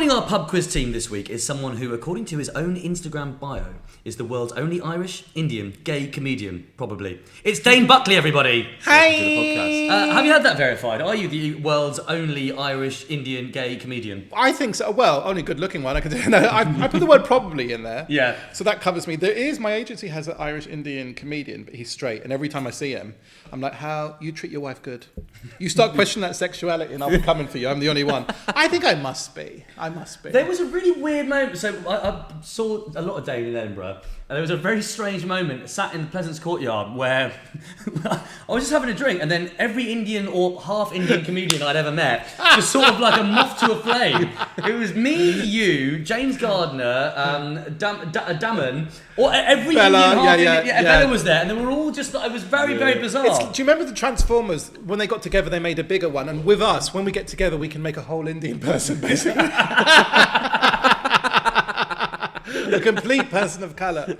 Joining our pub quiz team this week is someone who, according to his own Instagram bio, is the world's only Irish, Indian, gay comedian, probably. It's Dane Buckley, everybody. Hi! Welcome to the podcast. Have you had that verified? Are you the world's only Irish, Indian, gay comedian? I think so. Well, only good-looking one. I can do. No, I put the word probably in there. Yeah. So that covers me. My agency has an Irish Indian comedian, but he's straight. And every time I see him, I'm like, how you treat your wife good? You start questioning that sexuality, and I'll be coming for you. I'm the only one. I think I must be. There was a really weird moment. So I saw a lot of Dane in Edinburgh, and there was a very strange moment sat in the Pleasance Courtyard where I was just having a drink, and then every Indian or half Indian comedian I'd ever met, just sort of like a moth to a flame. It was me, you, James Gardner, Damon, or every Bella, Indian half Indian. yeah. Bella was there, and they were all just. It was very, very bizarre. Do you remember the Transformers? When they got together, they made a bigger one. And with us, when we get together, we can make a whole Indian person, basically. A complete person of colour.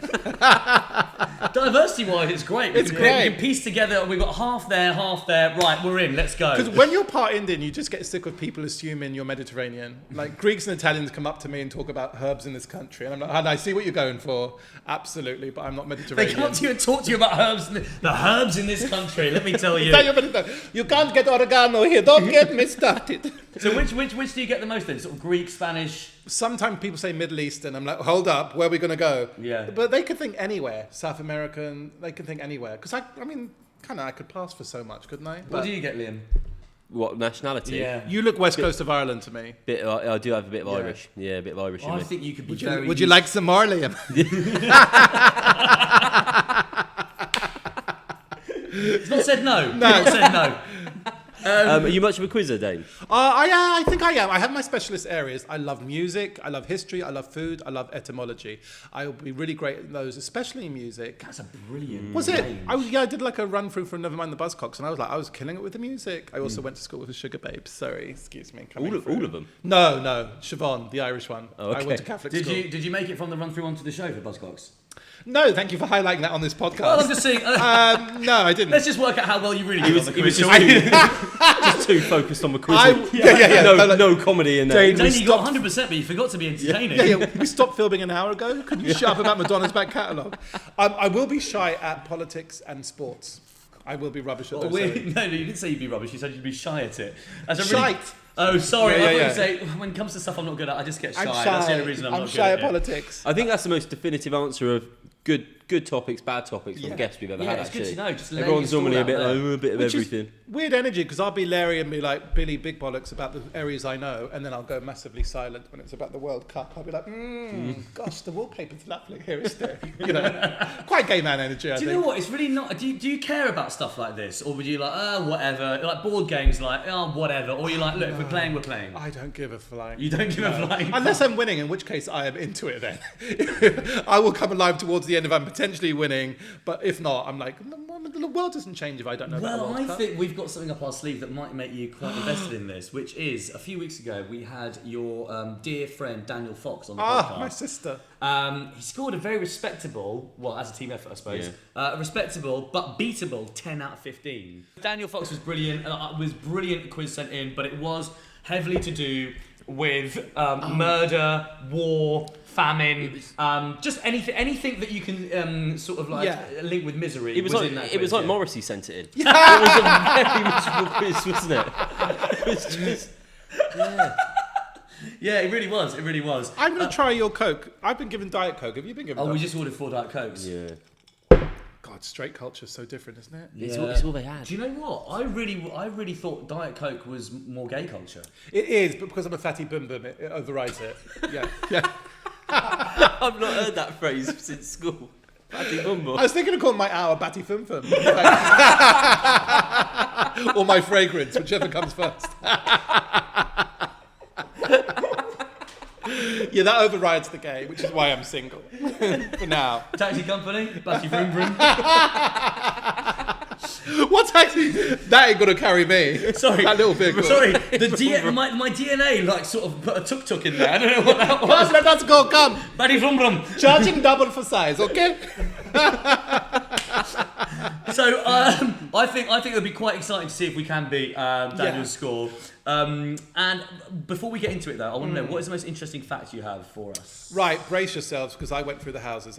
Diversity-wise, it's great. It's great. We can piece together. We've got half there. Right, we're in. Let's go. Because when you're part Indian, you just get sick of people assuming you're Mediterranean. Like Greeks and Italians come up to me and talk about herbs in this country, and I'm like, I see what you're going for, absolutely, but I'm not Mediterranean. They come to you and talk to you about herbs. The herbs in this country. Let me tell you. You can't get oregano here. Don't get me started. So which do you get the most then? Sort of Greek, Spanish. Sometimes people say Middle Eastern. I'm like, hold up, where are we going to go? Yeah. But they could think anywhere. South American, they can think anywhere. Because I mean, kind of, I could pass for so much, couldn't I? What do you get, Liam? What nationality? Yeah. You look West Coast of Ireland to me. I do have a bit of Yeah. Irish. Yeah, a bit of Irish. I think you could be Would you like some more, Liam? It's not said no. No. Not said no. Are you much of a quizzer, Dane? I think I am. I have my specialist areas. I love music, I love history, I love food, I love etymology. I will be really great in those, especially in music. That's a brilliant. Was it? range. I did like a run through from Nevermind the Buzzcocks, and I was killing it with the music. I also went to school with the Sugar Babes. Sorry, excuse me. All of them? No, Siobhan, the Irish one. Oh, okay. I went to Catholic school. Did you make it from the run through onto the show for Buzzcocks? No, thank you for highlighting that on this podcast. Well, I'm just saying. No, I didn't. Let's just work out how well you really did on the He was quiz. just too focused on the quizzing. Yeah. No comedy in there. Dane- Dane, we you got stopped- 100%, but you forgot to be entertaining. Yeah, we stopped filming an hour ago. Could you shut up about Madonna's back catalogue? I will be shy at politics and sports. I will be rubbish at those areas. No, you didn't say you'd be rubbish. You said you'd be shy at it. That's a Shite. Oh, sorry. Yeah, I thought yeah. you'd say, when it comes to stuff I'm not good at, I just get shy. I'm shy. That's the only reason I'm not shy good at politics. I think that's the most definitive answer of good topics, bad topics from guests we've ever had. it's Actually, good to know. Just lay everyone's your normally a stall bit out like, a bit of Which is everything. weird energy, because I'll be Larry and be like Billy Big Bollocks about the areas I know, and then I'll go massively silent when it's about the World Cup. I'll be like, gosh, the wallpaper's lovely here, isn't it? You know, quite gay man energy, I Do think. you know what? It's really not. Do you care about stuff like this? Or would you like, whatever? Like board games, like, whatever. Or you like, look, if we're playing, we're playing. I don't give a flying. You don't give a flying. Unless I'm winning, in which case I am into it then. I will come alive towards the end if I'm potentially winning, but if not, I'm like, the world doesn't change if I don't know about the Well, World I Cup. think we've got something up our sleeve that might make you quite invested in this, which is, a few weeks ago, we had your dear friend Daniel Fox on the podcast. my sister. He scored a very respectable, well, as a team effort, I suppose, respectable but beatable 10 out of 15. Daniel Fox was brilliant, quiz sent in, but it was heavily to do with murder, war, famine, just anything that you can sort of like link with misery. It was in that quiz, like Morrissey sent it in. It was a very miserable quiz, wasn't it? It was just Yeah, it really was. It really was. I'm going to try your Coke. I've been given Diet Coke. Have you been given We Diet just ordered 4 Diet Cokes. Yeah. God, straight culture is so different, isn't it? It's all they had. Do you know what? I really thought Diet Coke was more gay culture. It is, but because I'm a fatty boom boom, it overrides it. Yeah. I've not heard that phrase since school. Fatty bumbo. I was thinking of calling my hour Batty Fum Fum. Or my fragrance, whichever comes first. Yeah, that overrides the gay, which is why I'm single. For now. Taxi company, Batty Vroom Vroom. What taxi? That ain't gonna carry me. Sorry. That little vehicle. Sorry, my DNA like sort of put a tuk-tuk in there. I don't know what that was. Come, let us go, come. Batty Vroom Vroom. Charging double for size, okay? So I think it would be quite exciting to see if we can beat Daniel's score. And before we get into it, though, I want to know, what is the most interesting fact you have for us? Right, brace yourselves, because I went through the houses.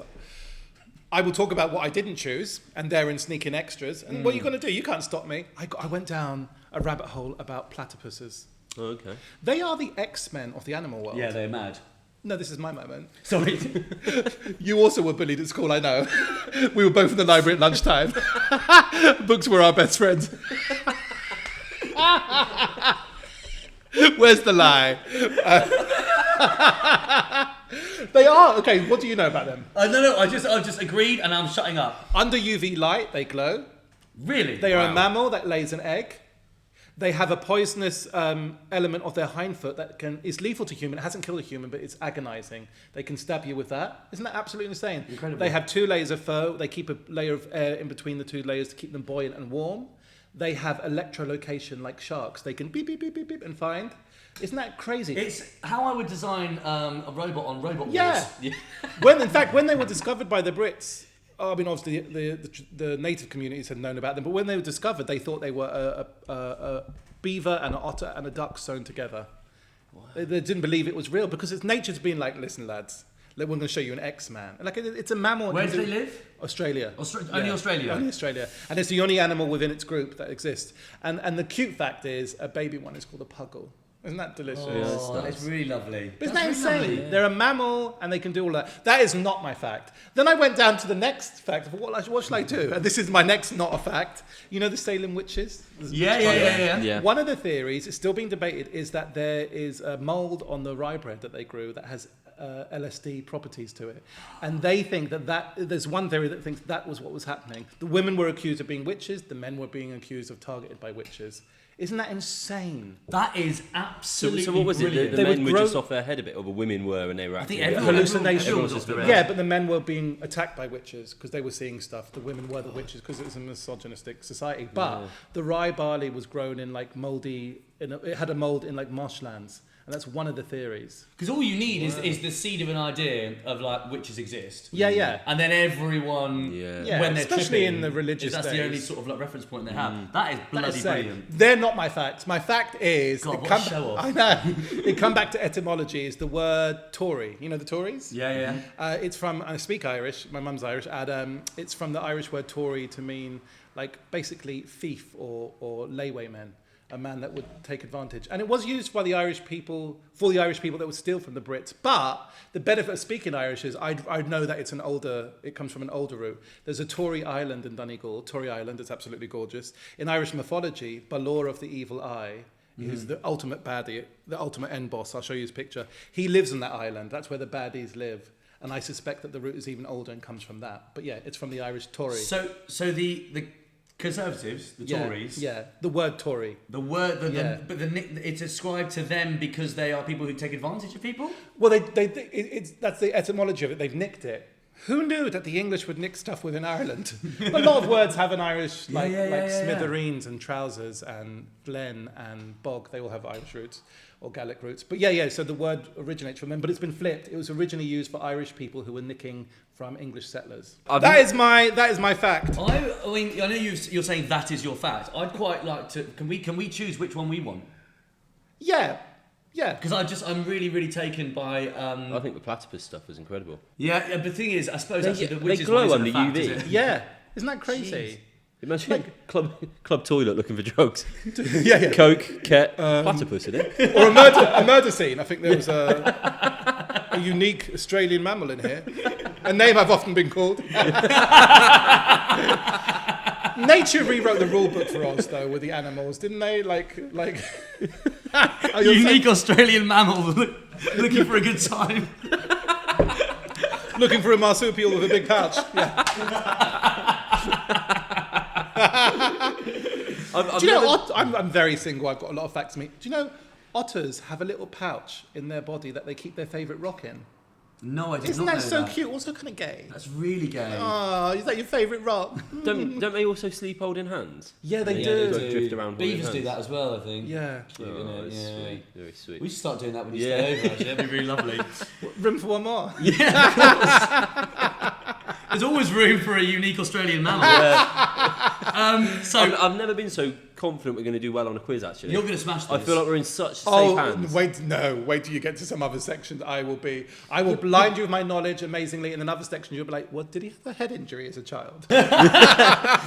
I will talk about what I didn't choose, and therein sneak in extras. And what are you going to do? You can't stop me. I went down a rabbit hole about platypuses. Oh, okay. They are the X-Men of the animal world. Yeah, they're mad. No, this is my moment. Sorry. You also were bullied at school, I know. We were both in the library at lunchtime. Books were our best friends. Where's the lie? They are. Okay, what do you know about them? No, I just agreed and I'm shutting up. Under UV light, they glow. Really? They are a mammal that lays an egg. They have a poisonous element of their hindfoot that is lethal to human. It hasn't killed a human, but it's agonizing. They can stab you with that. Isn't that absolutely insane? Incredible. They have 2 layers of fur. They keep a layer of air in between the 2 layers to keep them buoyant and warm. They have electrolocation like sharks. They can beep, beep, beep, beep, beep and find. Isn't that crazy? It's how I would design a robot on Robot Wars. Yeah. In fact, when they were discovered by the Brits, I mean, obviously the native communities had known about them, but when they were discovered, they thought they were a beaver and an otter and a duck sewn together. Wow. They didn't believe it was real because it's nature's been like, listen, lads, we're going to show you an X-Man. Like it's a mammal. Where do they live? Australia. Only Australia? Only Australia. And it's the only animal within its group that exists. And the cute fact is, a baby one is called a puggle. Isn't that delicious? Oh, that's really lovely. Isn't that insane? Lovely. They're a mammal and they can do all that. That is not my fact. Then I went down to the next fact of what shall I do? And this is my next not a fact. You know the Salem witches? Yeah. One of the theories, it's still being debated, is that there is a mould on the rye bread that they grew that has LSD properties to it. And they think that there's one theory that thinks that was what was happening. The women were accused of being witches. The men were being accused of targeted by witches. Isn't that insane? That is absolutely So what was brilliant. it? The men were just off their head a bit, or the women were, and they were think actually... everyone- Hallucination. everyone was off their head. Yeah, but the men were being attacked by witches because they were seeing stuff. The women were the witches because it was a misogynistic society. But the rye barley was grown in like mouldy... it had a mould in like marshlands. And that's one of the theories. Because all you need is the seed of an idea of like witches exist. Yeah. And then everyone, when they're especially tripping, in the religious that's days. the only sort of like reference point they have. That is bloody brilliant. They're not my facts. My fact is... God, what a show off. I know. It come back to etymology is the word Tory. You know the Tories? Yeah. It's from... I speak Irish. My mum's Irish. And it's from the Irish word Tory to mean like basically thief or laywayman. A man that would take advantage. And it was used by the Irish people, for the Irish people that would steal from the Brits. But the benefit of speaking Irish is I know that it comes from an older root. There's a Tory Island in Donegal. Tory Island is absolutely gorgeous. In Irish mythology, Balor of the Evil Eye, who's the ultimate baddie, the ultimate end boss. I'll show you his picture. He lives on that island. That's where the baddies live. And I suspect that the root is even older and comes from that. But yeah, it's from the Irish Tory. So the Conservatives, the Tories. Yeah, the word Tory. It's ascribed to them because they are people who take advantage of people? Well, that's the etymology of it. They've nicked it. Who knew that the English would nick stuff within Ireland? A lot of words have an Irish, like smithereens and trousers and glen and bog. They all have Irish roots or Gaelic roots. But so the word originates from them, but it's been flipped. It was originally used for Irish people who were nicking from English settlers. That is my fact. I mean, I know you're saying that is your fact. I'd quite like to. Can we choose which one we want? Yeah. Because I'm really, really taken by. I think the platypus stuff was incredible. Yeah. But the thing is, I suppose They glow under UV. Yeah. Isn't that crazy? Imagine club toilet looking for drugs. Yeah. Coke, ket, platypus in it. Or a murder scene. I think there was a unique Australian mammal in here. A name I've often been called. Nature rewrote the rule book for us, though, with the animals, didn't they? Like unique Australian mammal looking for a good time. Looking for a marsupial with a big pouch. Yeah. Do you know, I'm very single. I've got a lot of facts to me. Do you know otters have a little pouch in their body that they keep their favourite rock in? No, I didn't. Isn't that so cute? Also kind of gay. That's really gay. Oh, is that your favourite rock? Don't they also sleep holding hands? Yeah, they They do. drift around holding Beavers do hands. that as well, I think. Yeah. Cute, isn't it? It's Yeah. sweet, very sweet. We should start doing that when you stay over, actually. That'd be really lovely. Room for one more? Yeah, of course. There's always room for a unique Australian mammal. I've never been so confident we're going to do well on a quiz, actually. You're going to smash this. I feel like we're in such safe hands. Wait till you get to some other sections. I will blind you with my knowledge amazingly. In another section, you'll be like, what, did he have a head injury as a child?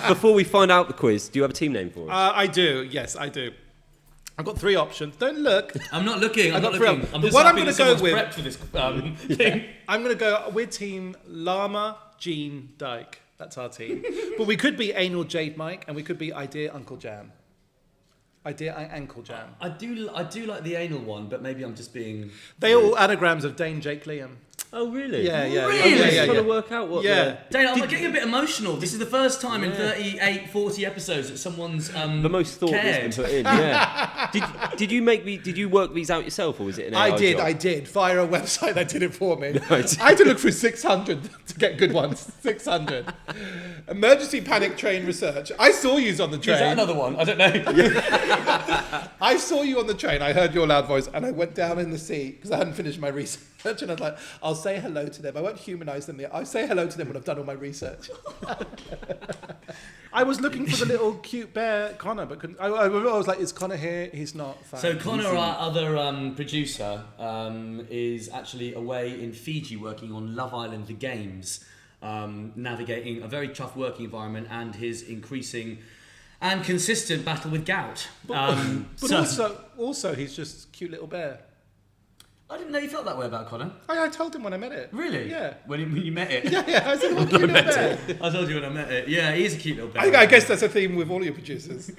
Before we find out the quiz, do you have a team name for us? I do, yes, I do. I've got 3 options. Don't look. I'm not looking. I'm not got 3 looking. options. I'm The just one I'm happy gonna that go someone's with- prepped for this thing. I'm going to go with Team Llama Jean Dyke. That's our team. But we could be Anal Jade Mike, and we could be Idea Uncle Jam. Idea Ankle Jam. I do like the anal one, but maybe I'm just being... They are all anagrams of Dane Jake Liam. Oh, really? Yeah. Really? I'm trying to work out what... Yeah. Dane, I'm getting a bit emotional. This is the first time in 38, 40 episodes that someone's The most thought cared. that's been put in, yeah. Did you work these out yourself, or was it an AI job? I did. Via a website that did it for me. Right. I had to look through 600 to get good ones. 600. Emergency panic train research. I saw you on the train. Is that another one? I don't know. I saw you on the train. I heard your loud voice, and I went down in the seat because I hadn't finished my research. And I was like, I'll say hello to them. I won't humanise them yet. I'll say hello to them when I've done all my research. I was looking for the little cute bear Connor, but couldn't. I was like, is Connor here? He's not. Fine. So Connor, our other producer, is actually away in Fiji working on Love Island: The Games, navigating a very tough working environment and his increasing and consistent battle with gout. But also, he's just a cute little bear. I didn't know you felt that way about Connor. I told him when I met it. Really? Yeah. When you met it? Yeah. I said, what a cute little bear. I told you when I met it. Yeah, he is a cute little bear. I guess that's a theme with all your producers.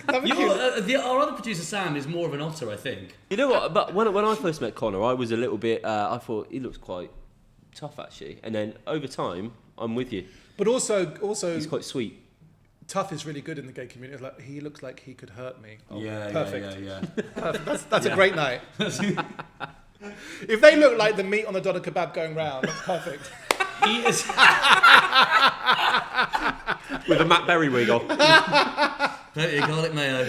Our other producer Sam is more of an otter, I think. You know what? But when I first met Connor, I was a little bit... I thought he looks quite tough, actually. And then over time, I'm with you. But also, He's quite sweet. tough is really good in the gay community. It's like, he looks like he could hurt me. Oh, Yeah, perfect. yeah. Perfect. That's a great night. If they look like the meat on the doner kebab going round, that's perfect. He is. With a Matt Berry wig on. Plenty of garlic mayo.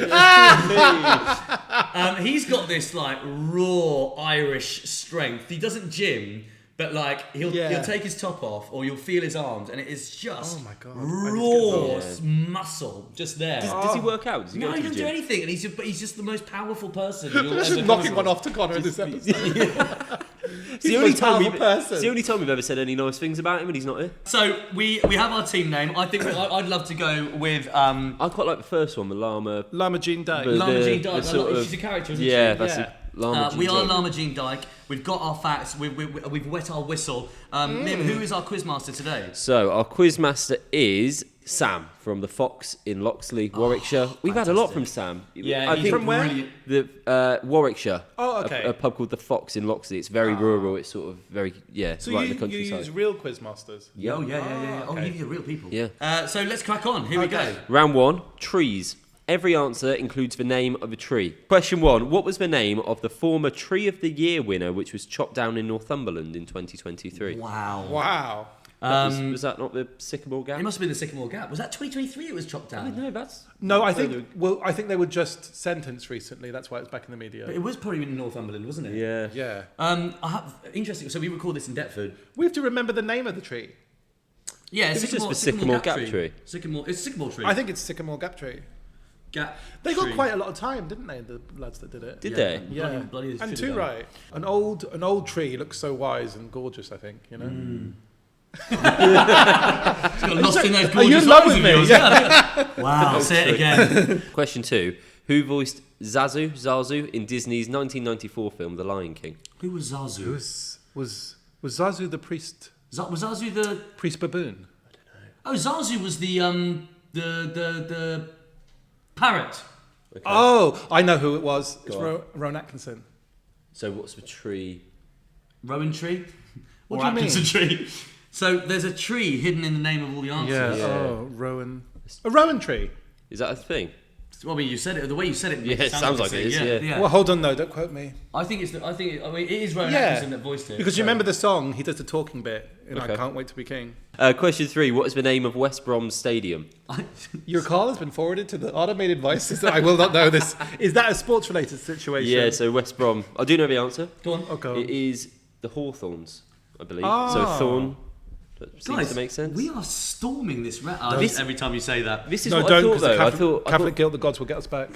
He's got this like raw Irish strength. He doesn't gym, but like he'll take his top off, or you'll feel his arms, and it is just raw muscle just there. Does he work out? Does he No, go to he the doesn't do gym? anything, and he's just the most powerful person. You'll Just ever come knocking across. one off to Connor in this episode. It's the only time person. it's the only time we've ever said any nice things about him, and he's not here. So we have our team name. I think I'd love to go with I quite like the first one, the llama. Lama Jean Dyke. Llama Jean the Dyke. sort of- She's a character, isn't she? Yeah, that's Yeah. it. Llama Jean We are Dyke. Llama Jean Dyke. We've got our facts. We've wet our whistle. Mim, who is our quizmaster today? So our quizmaster is Sam from the Fox in Loxley, Warwickshire. We've had a lot from Sam. Yeah, I he's think from where? brilliant. the Warwickshire. Oh, okay. A pub called the Fox in Loxley. It's very rural. It's sort of very So right in the you countryside. use real quizmasters? Yeah. Oh yeah. Oh, okay. you're real people. Yeah. So let's crack on. Here we go. Round 1, trees. Every answer includes the name of a tree. Question 1, what was the name of the former Tree of the Year winner which was chopped down in Northumberland in 2023? Wow. Was that not the Sycamore It Gap? must have been the Sycamore Gap. Was that 2023? It was chopped down. No, that's... No, I think they were just sentenced recently. That's why it's back in the media. But it was probably in Northumberland, wasn't it? Yeah. Yeah. Interesting. So we record this in Deptford. We have to remember the name of the tree. Yeah, It was just the Sycamore Gap tree. It's Sycamore tree. I think it's Sycamore Gap tree. Gap. They got tree. quite a lot of time, didn't they? The lads that did it. Did they? Yeah. Bloody And should've too done. right. An old tree looks so wise and gorgeous. I think you know. It's got lost in those Are you gorgeous in love eyes with of me? yours. Yeah. Wow, say it again. Question 2, who voiced Zazu in Disney's 1994 film The Lion King? Who was Zazu? Was Zazu the priest? Was Zazu the... Priest baboon. Oh, Zazu was the parrot. Okay. Oh, I know who it was. It's Go on. Rowan Atkinson. So what's the tree? Rowan tree? What or do you mean? Atkinson tree? So there's a tree hidden in the name of all the answers. Yeah. Oh, Rowan. A Rowan tree. Is that a thing? Well, I mean, you said it. The way you said it, Yeah, it sounds like it is, yeah. Well, hold on, no, don't quote me. I think it is Rowan Atkinson that voiced it. Because you remember the song, he does the talking bit, and Okay. I Can't Wait to Be King. Question 3, what is the name of West Brom Stadium? Your call has been forwarded to the automated voice system. I will not know this. Is that a sports-related situation? Yeah, so West Brom. I do know the answer. Go on. Oh, go on. It is the Hawthorns, I believe. Oh. So Thorn. That seems to make sense. We are storming this round. Every time you say that. This is No, what don't, I thought, 'cause the though. Catholic guilt, the gods will get us back.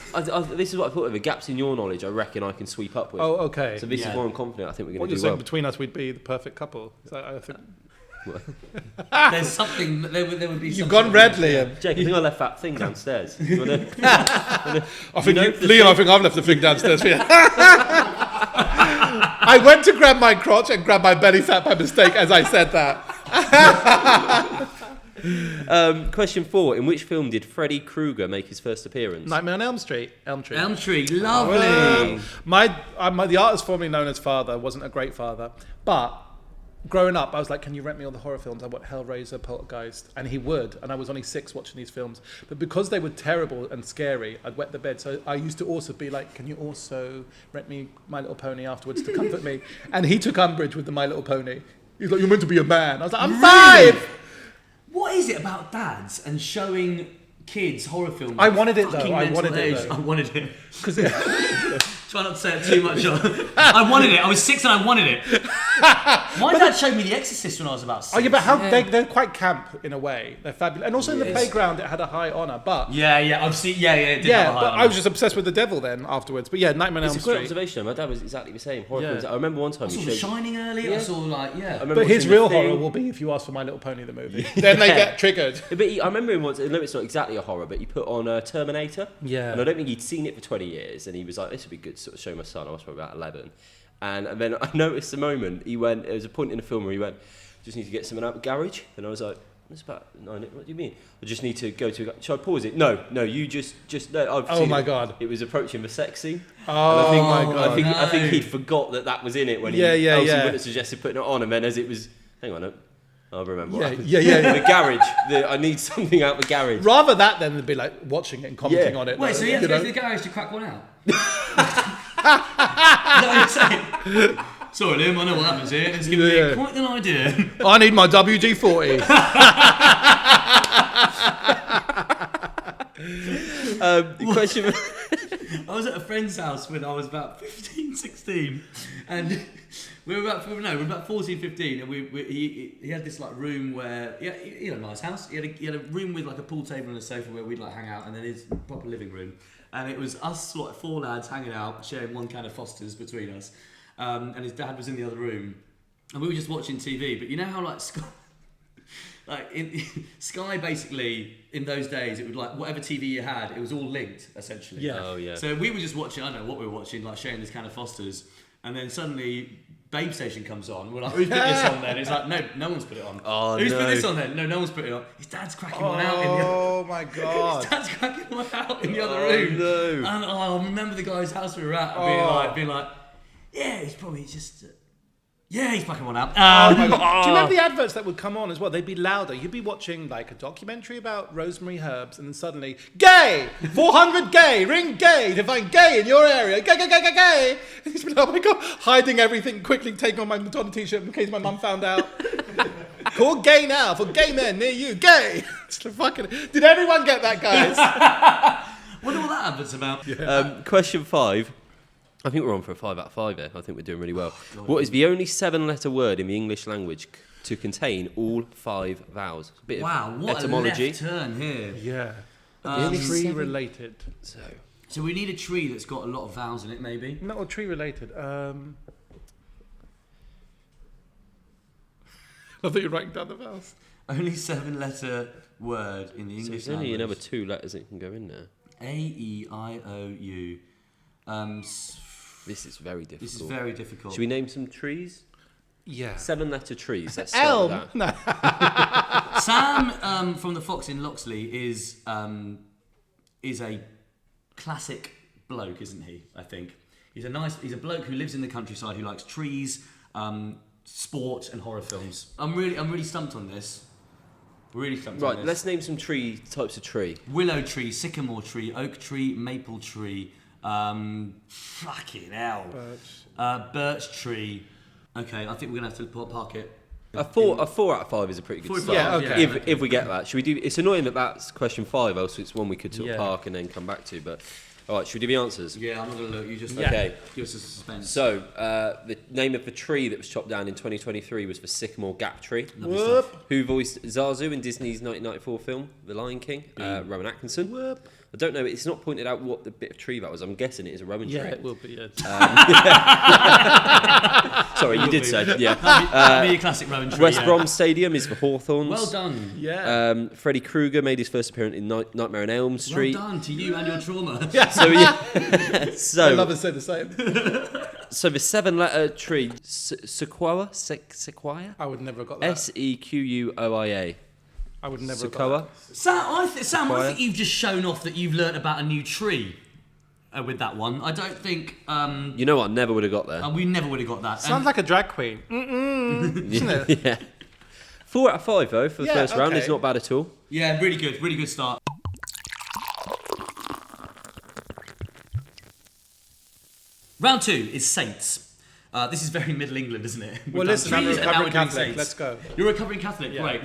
This is what I thought. If the gaps in your knowledge, I reckon I can sweep up with. Oh, okay. So this is why I'm confident. I think we're going What to you're do saying, well. between us, we'd be the perfect couple. So I think There's something. There would be. you've gone red, Liam. Jake, I think I left that thing downstairs. You wanna, I think know, Liam, I think I've left the thing downstairs for you. I went to grab my crotch and grab my belly fat by mistake as I said that. Question 4. In which film did Freddy Krueger make his first appearance? Nightmare on Elm Street. Elm Tree. Elm Tree, lovely. The artist formerly known as father wasn't a great father, but growing up, I was like, can you rent me all the horror films? I want Hellraiser, Poltergeist, and he would. And I was only 6 watching these films. But because they were terrible and scary, I'd wet the bed. So I used to also be like, can you also rent me My Little Pony afterwards to comfort me? And he took umbrage with the My Little Pony. He's like, you're meant to be a man. I was like, I'm 5! What is it about dads and showing kids horror films? I wanted it, fucking though. I mental wanted it, age? though. I wanted it. Try not to say it too much. I wanted it. I was 6 and I wanted it. My dad showed me The Exorcist when I was about 6. Oh yeah, but they're quite camp in a way. They're fabulous, and also in the playground it had a high honor. But I've seen. It did have a high but honor. I was just obsessed with the devil then afterwards. But yeah, Nightmare on It's Elm a great Street. observation. My dad was exactly the same. Horror Yeah. films. I remember one time I saw he The showed. Shining earlier. I saw I remember But his watching real The Thing. horror will be if you ask for My Little Pony the movie. Then they get triggered. But I remember him once. I know it's not exactly a horror, but he put on Terminator. Yeah. And I don't think he'd seen it for 20 years, and he was like, "This would be good to sort of show my son." I was probably about 11, and then I noticed the moment he went. There was a point in the film where he went, "Just need to get something out of the garage," and I was like, "It's about 9. What do you mean? I just need to go to. Should I pause it? No, you just no. I've Oh seen my it. God. It was approaching the sex scene. Oh my God. I think he'd forgot that was in it when he wouldn't have suggested putting it on, and then as it was, hang on. I'll remember. What happened. Yeah. The garage. I need something out the garage. Rather that than be like watching it and commenting on it. Wait, like, so you have to go to the garage to crack one out? Is that what you're saying? Sorry, Liam, I know what happens here. It's giving me quite an idea. I need my WD-40. Question. I was at a friend's house when I was about 15, 16, and we were about 14, 15, and he had this like room where he had a nice house. He had a room with like a pool table and a sofa where we'd like hang out, and then his proper living room, and it was us like 4 lads hanging out, sharing one can of Foster's between us, and his dad was in the other room, and we were just watching TV. But you know how like Sky basically in those days it would like whatever TV you had, it was all linked essentially. Yeah. Oh yeah. So we were just watching, I don't know what we were watching, like sharing this can of Foster's, and then suddenly Babe Station comes on. We're like, who's put this on then? It's like, no one's put it on. Oh, who's no. put this on then? No one's put it on. His dad's cracking one out in the other Oh my God. His dad's cracking one out in the other room. No. And I remember the guy's house we were at being like, yeah, he's probably just he's fucking one out. Oh my God. Do you remember the adverts that would come on as well? They'd be louder. You'd be watching like a documentary about rosemary herbs, and then suddenly, gay! 400 gay! Ring gay to find gay in your area. Gay, gay, gay, gay, gay! And he's been, oh my God, hiding everything, quickly taking on my Madonna t-shirt in case my mum found out. Call gay now for gay men near you. Gay! It's the fucking... Did everyone get that, guys? Wonder what that advert's about. Question 5. I think we're on for a 5 out of 5 here. I think we're doing really well. What is the only 7-letter word in the English language to contain all 5 vowels? A bit of What etymology. a left turn here. Yeah. Um, Tree related. So we need a tree that's got a lot of vowels in it, maybe. Not or tree related. I thought you were writing down the vowels. Only 7-letter word in the English there's only language. another 2 letters that can go in there. A-E-I-O-U. This is very difficult. This is very difficult. Should we name some trees? Yeah. 7-letter trees. Let's start with Elm. that. No. Sam from the Fox in Loxley is a classic bloke, isn't he? I think he's a bloke who lives in the countryside who likes trees, sport, and horror films. I'm really stumped on this. Really stumped on Right, this. let's name some types of tree. Willow tree, sycamore tree, oak tree, maple tree. Fucking hell. Birch tree. Okay, I think we're gonna have to park it. A 4 out of 5 is a pretty good 4 start. Yeah, okay. If we get that, should we do? It's annoying that that's question 5, else it's one we could sort of park and then come back to. But All right, should we do the answers? Yeah, I'm not going to look. You just Okay. give us a suspense. So, the name of the tree that was chopped down in 2023 was the sycamore gap tree. Whoop. Who voiced Zazu in Disney's 1994 film, The Lion King? Rowan Atkinson. Whoop. I don't know, it's not pointed out what the bit of tree that was. I'm guessing it is a Rowan tree. Yeah, it will be. Yeah. Sorry, you did say, yeah. That'd be a classic Rowan tree. West Brom Stadium is the Hawthorns. Well done. Yeah. Freddy Krueger made his first appearance in Nightmare on Elm Street. Well done to you and your trauma. So, yeah. I so, love to say the same. so the 7-letter tree, sequoia? I would never have got that. Sequoia. I would never have Sequoia. got that. Sam, I think you've just shown off that you've learnt about a new tree with that one. I don't think... You know what? I never would have got there. we never would have got that. Sounds like a drag queen. Isn't it? Yeah. 4 out of 5 though for the first round. okay. It's not bad at all. Yeah, really good start. Round 2 is saints. This is very Middle England, isn't it? Well, listen, I'm a Trees, and now recovering we're doing Catholic. saints. Let's go. You're a recovering Catholic, Yeah. great.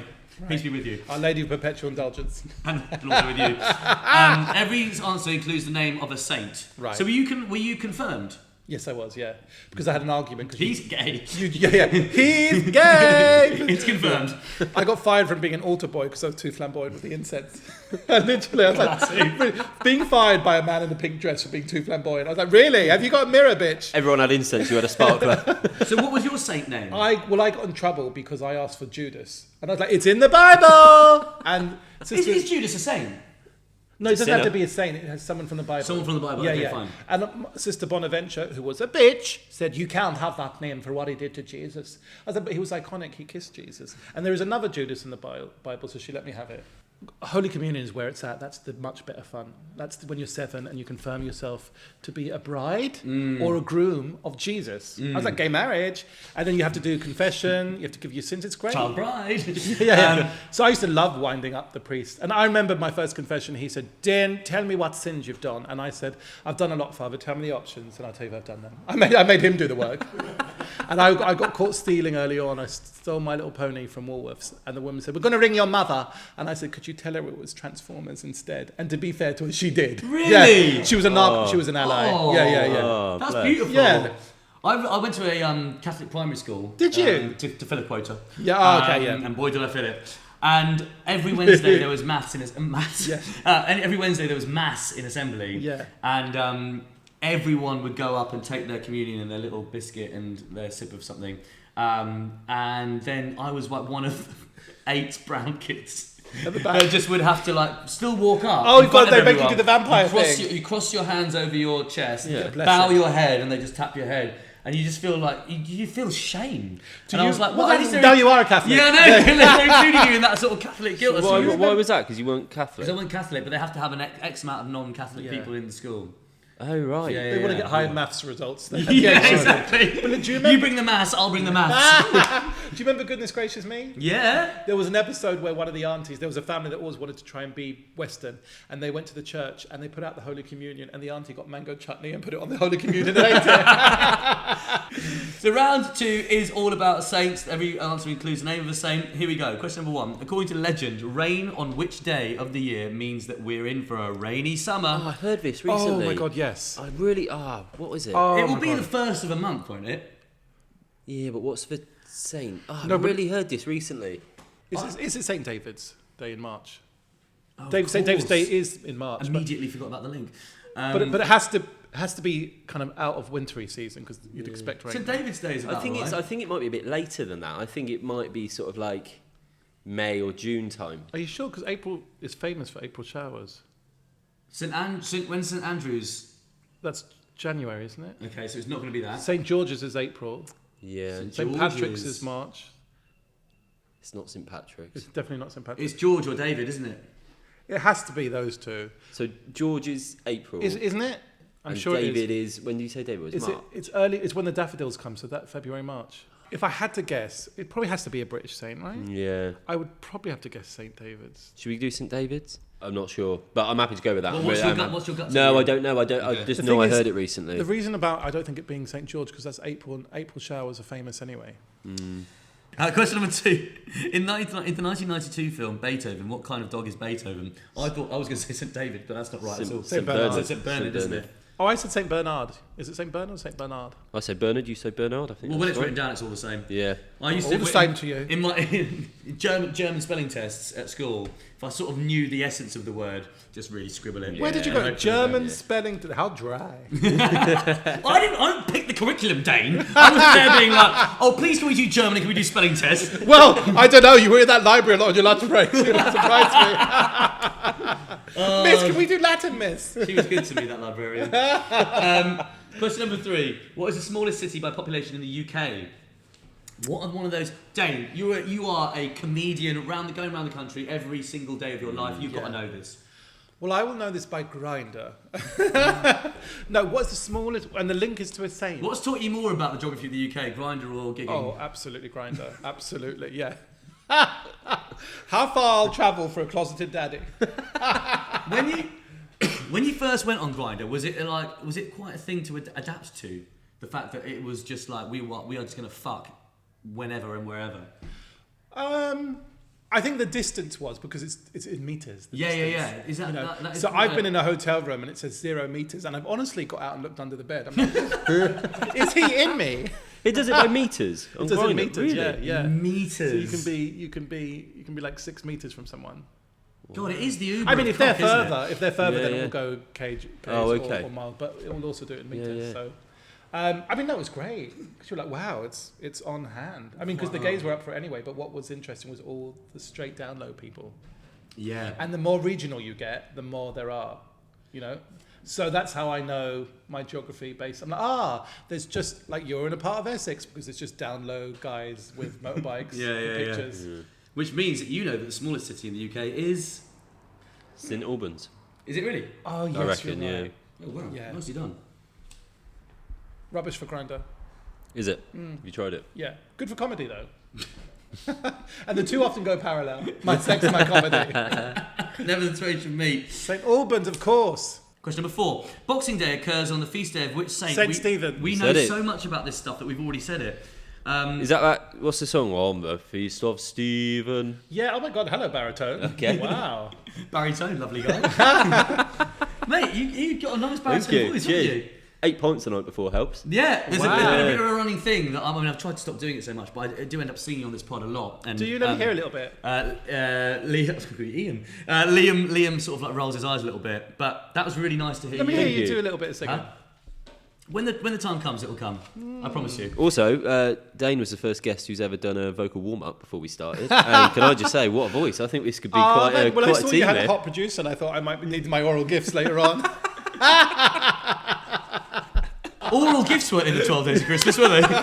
Peace be with you. Our Lady of Perpetual Indulgence. And also with you. Every answer includes the name of a saint. Right. So were you confirmed? Yes, I was, yeah. Because I had an argument. He's gay. He's gay! It's confirmed. I got fired from being an altar boy because I was too flamboyant with the incense. And literally, I was like, being fired by a man in a pink dress for being too flamboyant. I was like, really? Have you got a mirror, bitch? Everyone had incense. You had a sparkler. So what was your saint name? I got in trouble because I asked for Judas. And I was like, it's in the Bible! And is Judas a saint? no, it doesn't Sinner. have to be a saint. It has someone from the Bible. Someone from the Bible. Okay, fine. And Sister Bonaventure, who was a bitch, said, you can't have that name for what he did to Jesus. I said, but he was iconic. He kissed Jesus. And there is another Judas in the Bible, so she let me have it. Holy Communion is where it's at. That's the much better fun. That's when you're 7 and you confirm yourself to be a bride or a groom of Jesus. I was like, gay marriage. And then you have to do confession. You have to give your sins. It's great. Child bride. So I used to love winding up the priest. And I remember my first confession, he said, Dane, tell me what sins you've done. And I said, I've done a lot, Father. Tell me the options and I'll tell you if I've done them. I made him do the work. And I got caught stealing early on. I stole My Little Pony from Woolworths. And the woman said, we're going to ring your mother. And I said, could you tell her it was Transformers instead? And to be fair to her, she did. Really? Yeah, she was she was an ally. Oh. Yeah. Oh, That's bless. beautiful. Yeah. I went to a Catholic primary school. Did you? To fill a quota. Yeah, okay, yeah. And boy, did I fill it. And every Wednesday there was maths in maths. Yeah. And every Wednesday there was mass in assembly. Yeah. And everyone would go up and take their communion and their little biscuit and their sip of something. And then I was like one of 8 brown kids. At the back. They just would have to still walk up. Oh, in front God, of they make you everyone. do the vampire you thing. You cross your hands over your chest, Yeah. bow your head, and they just tap your head. And you just feel like, you feel shame. And I was like, well, what is there? now you are a Catholic. Yeah, I know. They're including you in that sort of Catholic guilt. Why was that? Because you weren't Catholic? Because I went Catholic, but they have to have an X amount of non-Catholic people in the school. Oh, right. Yeah, They want to get high maths results. Then. Yeah, exactly. But do you remember? You bring the mass, I'll bring the maths. Do you remember Goodness Gracious Me? Yeah. There was an episode where one of the aunties, there was a family that always wanted to try and be Western, and they went to the church and they put out the Holy Communion, and the auntie got mango chutney and put it on the Holy Communion and ate it. So round 2 is all about saints. Every answer includes the name of a saint. Here we go. Question number 1. According to legend, rain on which day of the year means that we're in for a rainy summer? Oh, I heard this Oh recently. my God, yes. I really... what was it? Oh, It will my be God. the first of a month, won't it? Yeah, but what's the saint? Oh, No, I but- really heard this recently. Is it St. David's Day in March? Oh, St. David's Day is in March. But Immediately forgot about the link. but it has to be kind of out of wintry season because you'd expect rain. St. David's Day is about I think right. I think it might be a bit later than that. I think it might be sort of like May or June time. Are you sure? Because April is famous for April showers. When's St. Andrew's? That's January, isn't it? Okay, so it's not going to be that. St. George's is April. Yeah, St. St. George's. Patrick's is March. it's not St Patrick's. It's definitely not St. Patrick's. It's George or David, isn't it? It has to be those two. So George is April. Isn't it? I'm and sure David it is. When do you say David was Is March? it's early. It's when the daffodils come, so that February, March. If I had to guess, it probably has to be a British saint, right? Yeah. I would probably have to guess St. David's. Should we do St David's? I'm not sure, but I'm happy to go with that. Well, what's your gut? No, feel? I don't know. I don't. I Okay. just The know I thing is, heard it recently. The reason about I don't think it being St. George because that's April, and April showers are famous anyway. Question number 2. In the 1992 film Beethoven, what kind of dog is Beethoven? I thought I was going to say St David, but that's not right at all. St. Bernard. It's St Bernard, isn't it? Oh, I said St. Bernard. Is it St. Bernard or St. Bernard? I say Bernard, you say Bernard, I think. Well, when it's written down, it's all the same. Yeah. I used All the same to you. In my German spelling tests at school, if I sort of knew the essence of the word, just really scribble it. Where did you go? German spelling? How dry. I don't pick the curriculum, Dane. I was there being like, oh, please can we do German and can we do spelling tests? Well, I don't know. You were in that library a lot on your lunch break. That surprised me. Miss, can we do Latin, miss? She was good to me, that librarian. Question number 3. What is the smallest city by population in the UK? What are one of those? Dane, you are a comedian going around the country every single day of your life. You've got to know this. Well, I will know this by Grindr. No, what's the smallest? And the link is to a saint. What's taught you more about the geography of the UK, Grindr or gigging? Oh, absolutely Grindr. Absolutely, yeah. How far I'll travel for a closeted daddy. When you first went on Grindr, was it quite a thing to adapt to? The fact that it was just like we are just gonna fuck whenever and wherever. I think the distance was because it's in meters. Yeah. Is that, that is so I've been in a hotel room and it says 0 meters, and I've honestly got out and looked under the bed. I'm like, is he in me? It does it by meters. It does it in meters. Really? Yeah. Meters. So you can be like 6 meters from someone. God, it is the Uber. I mean, if they're further, Yeah, then yeah. it will go kg or miles, but it will also do it in meters. Yeah. So, I mean, that was great because you're like, wow, it's on hand. I mean, because the gays were up for it anyway. But what was interesting was all the straight down low people. Yeah. And the more regional you get, the more there are. So that's how I know my geography based. I'm like, there's just like you're in a part of Essex because it's just down low guys with motorbikes and pictures. Yeah. Which means that you know that the smallest city in the UK is St Albans. Is it really? Oh yes, I reckon, you're right. Oh wow. Yeah. Nicely done. Rubbish for Grindr. Is it? Have you tried it? Yeah. Good for comedy though. And the two often go parallel. My sex and my comedy. Never the twain should meet. St Albans, of course. Question number 4. Boxing Day occurs on the feast day of which saint? Saint Stephen. We know so much about this stuff that we've already said it. Is that what's the song? On the Feast of Stephen. Yeah, oh my god, hello baritone. Okay. Wow. Baritone, lovely guy. Mate, you got a nice baritone voice, haven't you? 8 points the night before helps. Yeah, there's been a bit of a running thing that I've tried to stop doing it so much, but I do end up singing on this pod a lot. And, do you let me hear a little bit? Liam sort of like rolls his eyes a little bit, but that was really nice to hear. Let me hear you do a little bit of singing. Huh? When the time comes, it'll come. I promise you. Also, Dane was the first guest who's ever done a vocal warm-up before we started. And can I just say, what a voice. I think this could be quite a I saw team you had here. a hot producer and I thought I might need my oral gifts later on. Oral gifts weren't in the 12 Days of Christmas, were they? 5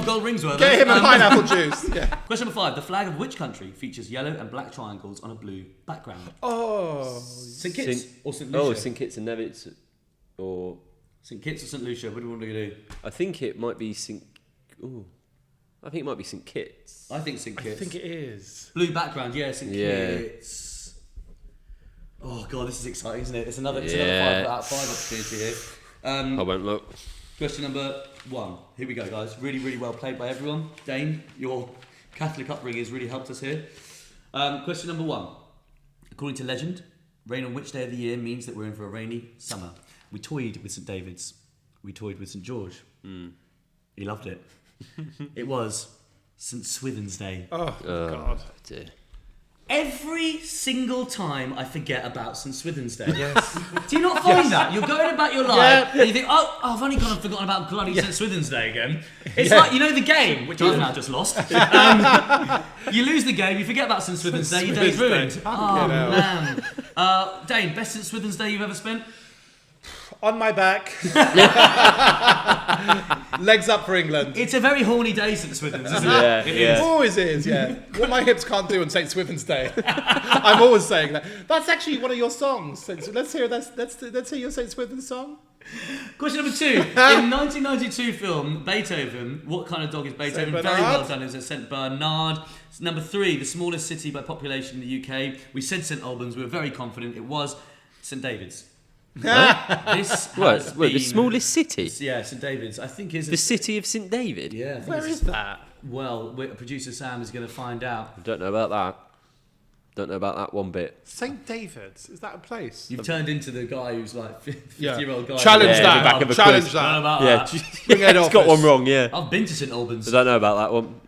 gold rings worth. Get him a pineapple juice. Yeah. Question number 5. The flag of which country features yellow and black triangles on a blue background? Oh. St Kitts or St Lucia? Oh, St Kitts and Nevis. Or St Kitts or St Lucia? What do you want to do? I think it might be St Kitts. I think St Kitts. I think it is. Blue background, yeah, St Kitts. Oh god, this is exciting, isn't it? It's another 5 out of 5 opportunity here. I won't look. Question number 1. Here we go, guys. Really, really well played by everyone. Dane, your Catholic upbringing has really helped us here. Question number 1. According to legend, rain on which day of the year means that we're in for a rainy summer? We toyed with St David's. We toyed with St George. He loved it. It was St Swithin's Day. Oh, God. Dear. Every single time I forget about St Swithin's Day. Yes. Do you not find that? You're going about your life and you think, I've only gone and forgotten about bloody St Swithin's Day again. It's like, you know the game, which I've now just lost. You lose the game, you forget about St Swithin's Day, your day's ruined. Oh, man. Dane, best St Swithin's Day you've ever spent? On my back. Legs up for England. It's a very horny day, St Swithin's, isn't it? Yeah, It yeah. is. Always is, yeah. What my hips can't do on St. Swithin's Day. I'm always saying that. That's actually one of your songs. Let's hear your St. Swithin's song. Question number 2. In 1992 film Beethoven, what kind of dog is Beethoven? Saint Very Bernard. well done. It was St Bernard. Number 3, the smallest city by population in the UK. We said St Albans. We were very confident. It was St David's. This has What, the been- smallest city? Yeah, St David's. I think is The city of St David? Yeah. I think Where it's- is that? Well, producer Sam is going to find out. Don't know about that. Don't know about that one bit. St David's, is that a place? You've turned into the guy who's like 50-year-old guy. Challenge Yeah, that. the back of a Challenge quiz. Don't know that. about Yeah, that. Bring head it's got office. one wrong, yeah. I've been to St Albans. I don't know about that one.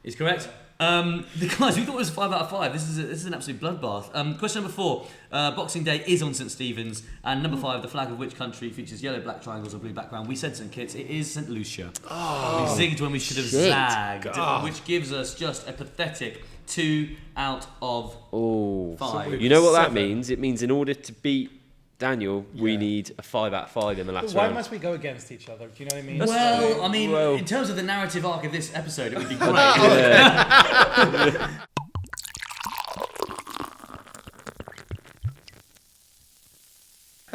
It's correct. The guys, we thought it was 5 out of 5. This is an absolute bloodbath. Question number 4. Boxing Day is on St Stephen's, and number 5, the flag of which country features yellow, black triangles, or blue background? We said St Kitts. It is St Lucia. We zigged when we should have shit. zagged, God. which gives us just a pathetic 2 out of Oh, 5. you know what that 7. means? It means in order to beat Daniel, we Yeah. need a 5 out of 5 in the last Why round. must we go against each other? Do you know what I mean? Well, I mean, Well- in terms of the narrative arc of this episode, it would be great. Yeah.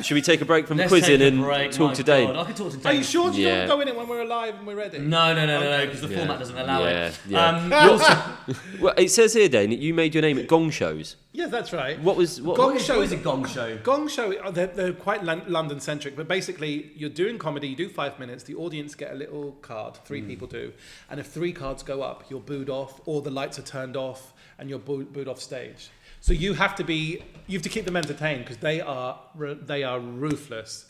Should we take a break from Let's quizzing take a and break. talk My to Dane? God, I could talk to Dane. Are you sure you Yeah. don't go in it when we're alive and we're ready? No, because the format doesn't allow it. Yeah. Well, it says here, Dane, that you made your name at gong shows. Yeah, that's right. What? Gong What show is a gong show? Gong show, they're quite London centric, but basically you're doing comedy, you do 5 minutes, the audience get a little card, 3 people do, and if 3 cards go up, you're booed off, or the lights are turned off, and you're booed off stage. So you have to keep them entertained because they are ruthless.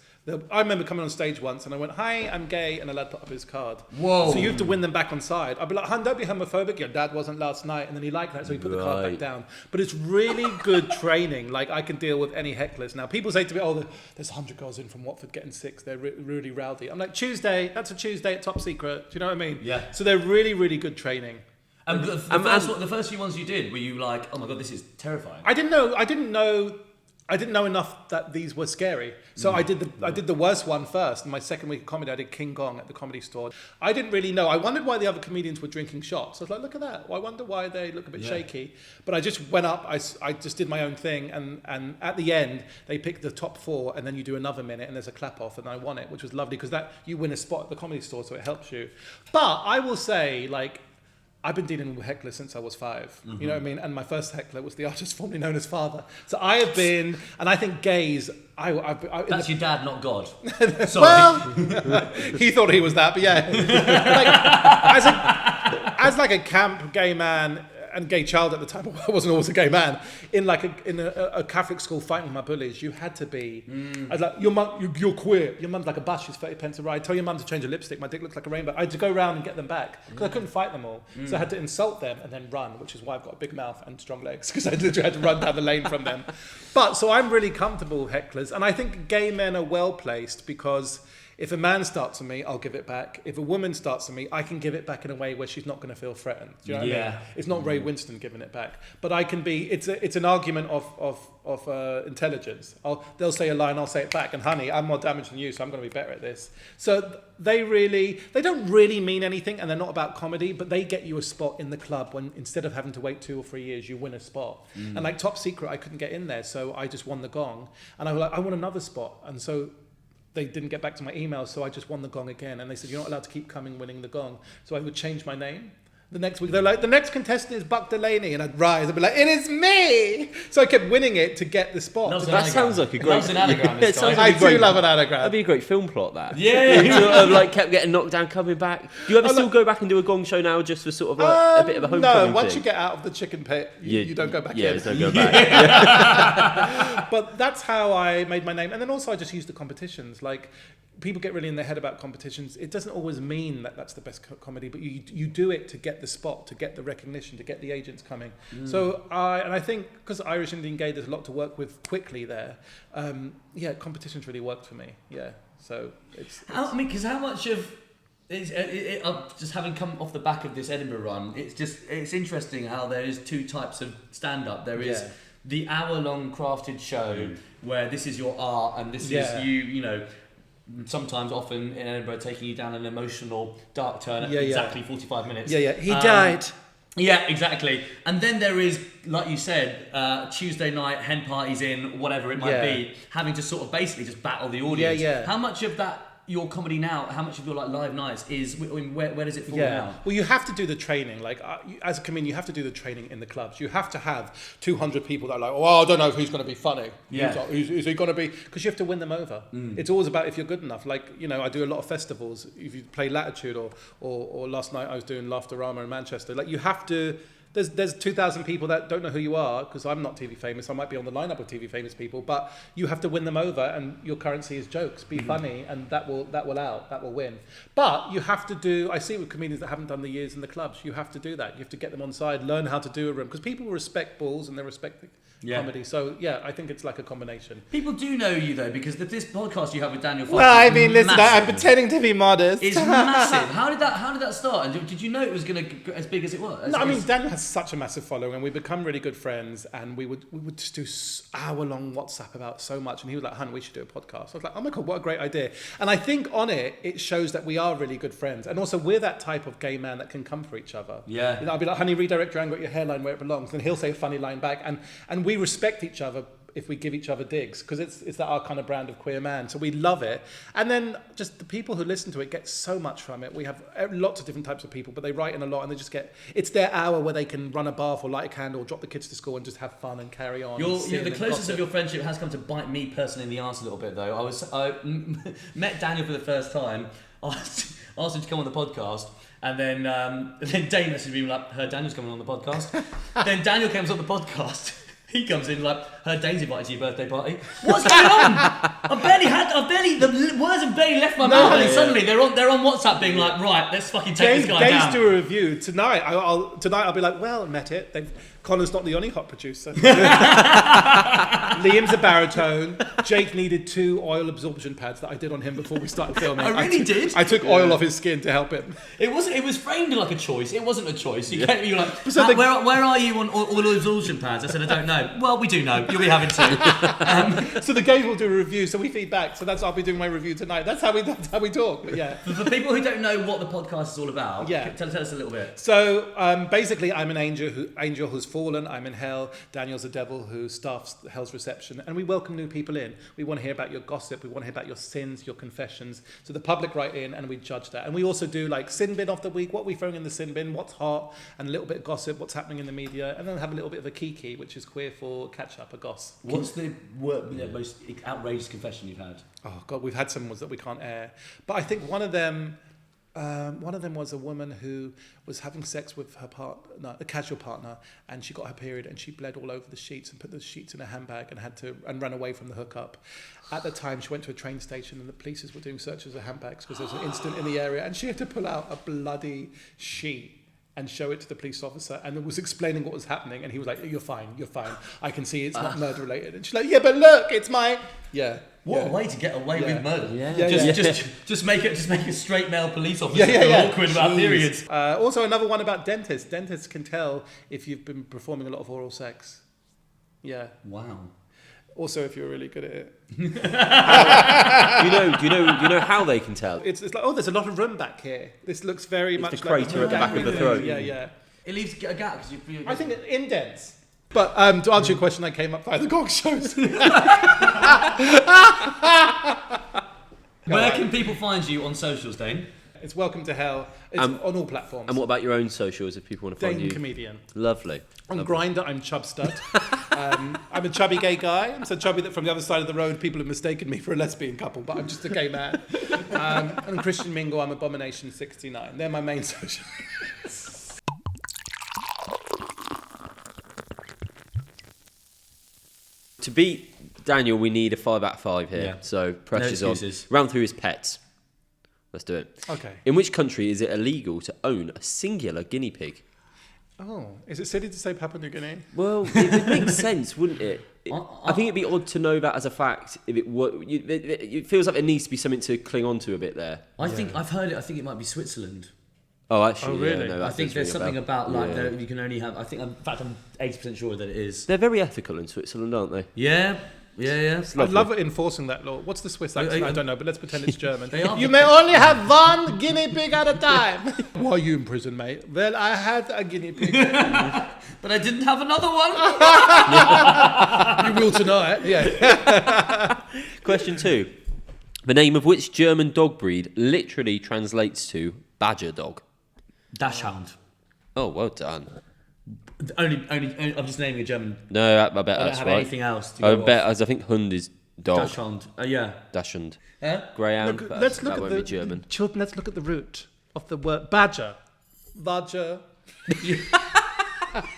I remember coming on stage once and I went, "Hi, I'm gay," and a lad put up his card. Whoa. So you have to win them back on side. I'd be like, "Hun, don't be homophobic. Your dad wasn't last night," and then he liked that, so he put the card back Right. down. But it's really good training. Like I can deal with any hecklers. Now people say to me, "Oh, there's 100 girls in from Watford getting 6. They're really rowdy." I'm like, Tuesday. That's a Tuesday at Top Secret. Do you know what I mean? Yeah. So they're really, really good training. And the first few ones you did, were you like, "Oh my god, this is terrifying"? I didn't know enough that these were scary. So I did the worst one first. In my second week of comedy, I did King Kong at the Comedy Store. I didn't really know. I wondered why the other comedians were drinking shots. I was like, look at that. Well, I wonder why they look a bit shaky. But I just went up. I just did my own thing. And at the end, they picked the top 4, and then you do another minute, and there's a clap off, and I won it, which was lovely because that you win a spot at the Comedy Store, so it helps you. But I will say, like, I've been dealing with hecklers since I was 5. You know what I mean? And my first heckler was the artist formerly known as Father. So I have been, and I think gays. That's your dad, not God. Sorry. Well, he thought he was that, but yeah. Like, as like a camp gay man and gay child at the time, I wasn't always a gay man. In a Catholic school fighting with my bullies, you had to be. I was like, your mum, you're queer. Your mum's like a bus. She's 30 pence a ride. Tell your mum to change her lipstick. My dick looks like a rainbow. I had to go around and get them back because I couldn't fight them all. So I had to insult them and then run, which is why I've got a big mouth and strong legs because I literally had to run down the lane from them. But so I'm really comfortable hecklers, and I think gay men are well placed because if a man starts on me, I'll give it back. If a woman starts on me, I can give it back in a way where she's not going to feel threatened. Do you know what I mean? It's not Ray Winston giving it back, but I can be. It's an argument of intelligence. They'll say a line, I'll say it back. And honey, I'm more damaged than you, so I'm going to be better at this. So they don't really mean anything, and they're not about comedy, but they get you a spot in the club when instead of having to wait 2 or 3 years, you win a spot. And like Top Secret, I couldn't get in there, so I just won the gong, and I was like, I want another spot, and so. They didn't get back to my email, so I just won the gong again. And they said, you're not allowed to keep coming winning the gong. So I would change my name. The next week, they're like, the next contestant is Buck Delaney. And I'd rise. I'd be like, it is me. So I kept winning it to get the spot. That sounds like a great... Loves an anagram, this guy. I do love an anagram. That'd be a great film plot, that. Yeah. You sort of, like, kept getting knocked down, coming back. Do you ever still go back and do a gong show now just for sort of like a bit of a homecoming No, once thing? you get out of the chicken pit, you don't go back in. Yeah, there's no go back. But that's how I made my name. And then also I just used the competitions. Like, people get really in their head about competitions. It doesn't always mean that that's the best comedy, but you do it to get the spot, to get the recognition, to get the agents coming. So I think because Irish, Indian, gay, there's a lot to work with quickly there. Competitions really worked for me. Yeah, so it's because how much of just having come off the back of this Edinburgh run, it's interesting how there is 2 types of stand-up. There is the hour-long crafted show where this is your art and this is you know. Sometimes, often in Edinburgh, taking you down an emotional dark turn at exactly 45 minutes. He died. Yeah, exactly. And then there is, like you said, Tuesday night, hen parties in, whatever it might be, having to sort of basically just battle the audience. How much of that your comedy now, how much of your like live nights is, I mean, where does it fall Yeah. now? Well, you have to do the training. Like, as a comedian, you have to do the training in the clubs. You have to have 200 people that are like, oh, I don't know if he's going to be funny. Yeah. Who's he going to be? Because you have to win them over. It's always about if you're good enough. Like, you know, I do a lot of festivals. If you play Latitude or last night I was doing Laughterama in Manchester. Like, you have to... There's 2,000 people that don't know who you are, because I'm not TV famous. I might be on the lineup with TV famous people, but you have to win them over, and your currency is jokes. Be funny, and that will win. But you have to do. I see it with comedians that haven't done the years in the clubs. You have to do that. You have to get them on side, learn how to do a room, because people respect balls and they respect comedy. So yeah, I think it's like a combination. People do know you though, because this podcast you have with Daniel. Well, I mean, listen, massive. I'm pretending to be modest. It's massive. How did that start? And did you know it was going to go as big as it was? No, I mean, Daniel has such a massive following, and we become really good friends, and we would just do hour-long WhatsApp about so much, and he was like, "Hun, we should do a podcast." I was like, "Oh my God, what a great idea." And I think on it shows that we are really good friends, and also we're that type of gay man that can come for each other. Yeah. You know, I'll be like, "Honey, redirect your anger at your hairline where it belongs," and he'll say a funny line back, and we respect each other if we give each other digs, because it's that our kind of brand of queer man. So we love it. And then just the people who listen to it get so much from it. We have lots of different types of people, but they write in a lot, and they just get, it's their hour where they can run a bath or light a candle or drop the kids to school and just have fun and carry on. The closest of your friendship has come to bite me personally in the arse a little bit though. I met Daniel for the first time. I asked him to come on the podcast. And then Dane messaged me like, heard Daniel's coming on the podcast. Then Daniel comes on the podcast. He comes in like, heard Dane's invited to your birthday party. What's going on? The words have barely left my mouth, and suddenly they're on WhatsApp being like, right, let's fucking take this guy down. Dane's do a review tonight. I'll be like, well, met it. Colin's not the only hot producer. Liam's a baritone. Jake needed 2 oil absorption pads that I did on him before we started filming. I did. I took oil off his skin to help him. It was framed like a choice. It wasn't a choice. You were like, So where are you on oil absorption pads? I said, I don't know. Well, we do know. You'll be having 2. So the gays will do a review, so we feed back. So I'll be doing my review tonight. That's how we talk. But yeah. For people who don't know what the podcast is all about, tell us a little bit. So basically, I'm an angel who's fallen. I'm in hell. Daniel's a devil who staffs hell's reception, and we welcome new people in. We want to hear about your gossip. We want to hear about your sins, your confessions. So the public write in, and we judge that. And we also do like sin bin of the week. What are we throwing in the sin bin? What's hot? And a little bit of gossip. What's happening in the media? And then have a little bit of a kiki, which is queer for catch up, a goss. What's the most outrageous confession you've had? Oh God, we've had some ones that we can't air. But I think one of them was a woman who was having sex with her partner, a casual partner, and she got her period and she bled all over the sheets and put the sheets in a handbag and ran away from the hookup. At the time, she went to a train station and the police were doing searches of handbags because there was an incident in the area, and she had to pull out a bloody sheet and show it to the police officer, and was explaining what was happening, and he was like, you're fine, I can see it's not murder related. And she's like, yeah, but look, it's my... Yeah. What a way to get away with murder. Yeah. Just make a straight male police officer feel awkward about periods. Also another one about dentists. Dentists can tell if you've been performing a lot of oral sex. Yeah. Wow. Also, if you're really good at it. Do you know how they can tell? It's like, oh, there's a lot of room back here. This looks very much the crater at the back of the throat. Yeah. It leaves a gap because you. I think it indents. But to answer your question, I came up via the Gog shows. Where can people find you on socials, Dane? It's Welcome to Hell. It's on all platforms. And what about your own socials if people want to find Dane you? Comedian. Lovely. On Grindr, I'm Chub Stud. I'm a chubby gay guy. I'm so chubby that from the other side of the road, people have mistaken me for a lesbian couple, but I'm just a gay man. And Christian Mingle, I'm Abomination69. They're my main socials. To beat Daniel, we need a 5 out of 5 here. Yeah. So pressure's on. excuses. Round through his pets. Let's do it. Okay. In which country is it illegal to own a singular guinea pig? Oh, is it silly to say Papua New Guinea? Well, it would make sense, wouldn't it? I think it'd be odd to know that as a fact. If it were, it feels like there needs to be something to cling on to a bit there. I think I've heard it. I think it might be Switzerland. Oh, actually, Oh, really? yeah, no, I think there's something about like yeah. you can only have. I think in fact I'm 80% sure that it is. They're very ethical in Switzerland, aren't they? Yeah. I'd love enforcing that law. What's the Swiss accent? I don't know, but let's pretend it's German. You may only have one guinea pig at a time. Why are you in prison, mate? Well, I had a guinea pig. But I didn't have another one. You will tonight. Yeah. Question 2. The name of which German dog breed literally translates to badger dog? Dachshund. Oh, well done. Only, I'm just naming a German. No, I bet I don't that's have right. anything else to I go bet, off. as I think Hund is dog. Dachshund. Yeah. Dachshund. Huh? Let's look that at won't the be German. children. Let's look at the root of the word badger. Badger.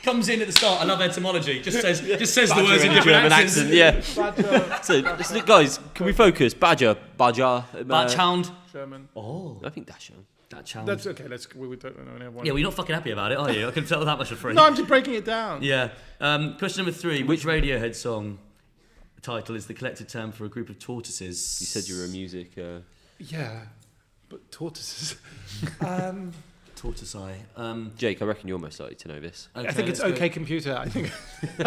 Comes in at the start. I love etymology. Just says the Badger words in in different German accents. accent, yeah. Badger. So, guys, can we focus? Badger. Dachshund. German. Oh, I think Dachshund. Dachshund. That's okay. We don't know anyone. Yeah, well, you're not fucking happy about it, are you? I can tell that much for free. No, I'm just breaking it down. Yeah. Question number 3. Which Radiohead song title is the collective term for a group of tortoises? You said you were a music... Yeah, but tortoises. Tortoiseye. Jake, I reckon you're most likely to know this. I think it's let's OK Computer. I think. go.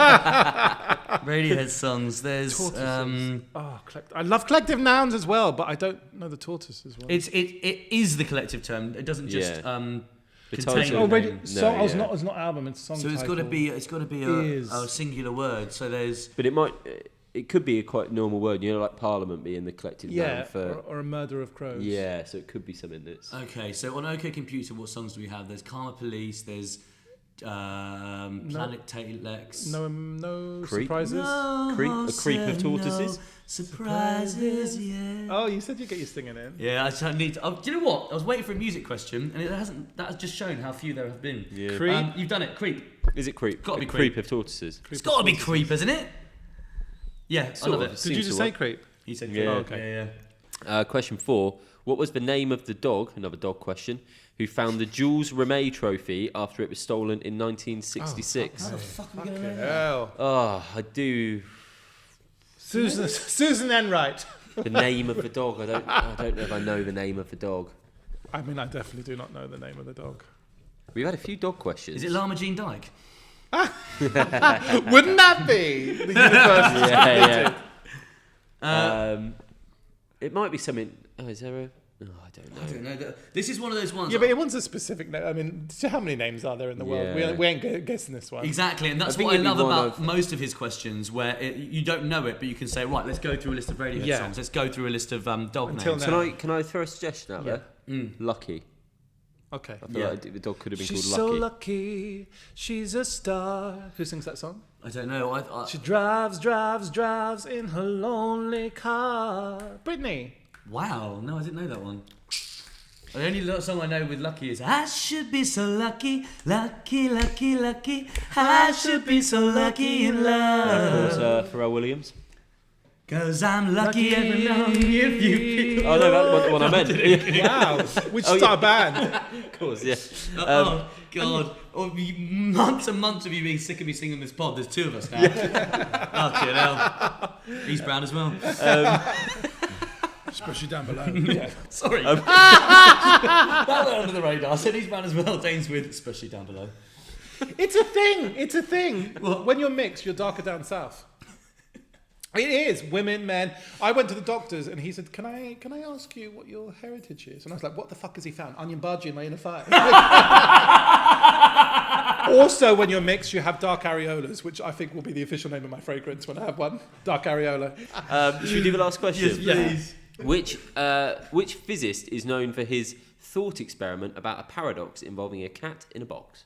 Radiohead songs. There's Tortoises. I love collective nouns as well, but I don't know the tortoise as well. it is the collective term. It doesn't just The contain title- Oh, the radio, name. song. No, It's yeah. not album. It's song. So it's got to title. be Is. a singular word. So there's But it could be a quite normal word, like Parliament being the collective Yeah, noun for... or a murder of crows. Yeah, so it could be something that's... okay. So on OK Computer, what songs do we have? There's Karma Police. There's Planet Telex. No Creep? surprises. No, A creep of tortoises? no surprises, yeah. Oh, you said you get your singing in. Yeah, I need. Do you know what? I was waiting for a music question, and it hasn't. That has just shown how few there have been. Yeah. Creep. You've done it. Creep. Is it creep? Gotta be A creep. of tortoises. It's got to be creep, isn't it? Yeah, I Sort love of. it. Did you Seems just to say work. creep? He said Yeah. creep. Oh, okay. Yeah. Question 4. What was the name of the dog, another dog question, who found the Jules Rimet trophy after it was stolen in 1966? How the fuck are we going to know that? Hell. Oh, I do. Susan Enright. The name of the dog. I don't know if I know the name of the dog. I mean, I definitely do not know the name of the dog. We've had a few dog questions. Is it Lama Jean Dyke? Wouldn't that be the university? Yeah. It might be something. Oh, is there a? Oh, I don't know. I don't know. This is one of those ones. Yeah, but it wants a specific name. I mean, how many names are there in the world? Yeah. We ain't guessing this one. Exactly, and that's I think what I it'd be love one about of- most of his questions, where you don't know it, but you can say, right, let's go through a list of Radiohead Yeah. songs. Let's go through a list of dog Until names. now. Can I throw a suggestion out there? Lucky. Okay. I feel like the dog could have been She's called so Lucky. lucky, she's a star. Who sings that song? I don't know. She drives in her lonely car. Britney. Wow, no, I didn't know that one. The only song I know with Lucky is I should be so lucky, lucky, lucky, lucky. I should be so lucky in Of love. course, Pharrell Williams. Cause I'm lucky every now and then if you feel. Oh no, that's the one I meant. Wow. We should Oh, start a band. Of course, yeah. Oh God! Months and months of you being sick of me singing this pod. There's 2 of us now. Fucking hell. He's brown as well. Especially down below. Yeah. Sorry. That went under the radar. I said he's brown as well. Dane's with, especially down below. It's a thing. It's a thing. What? When you're mixed, you're darker down south. It is. Women, men. I went to the doctors and he said, Can I ask you what your heritage is? And I was like, what the fuck has he found? Onion bhaji in my inner thigh. Also, when you're mixed, you have dark areolas, which I think will be the official name of my fragrance when I have one. Dark areola. Should we do the last question? Yes, please. Which physicist is known for his thought experiment about a paradox involving a cat in a box?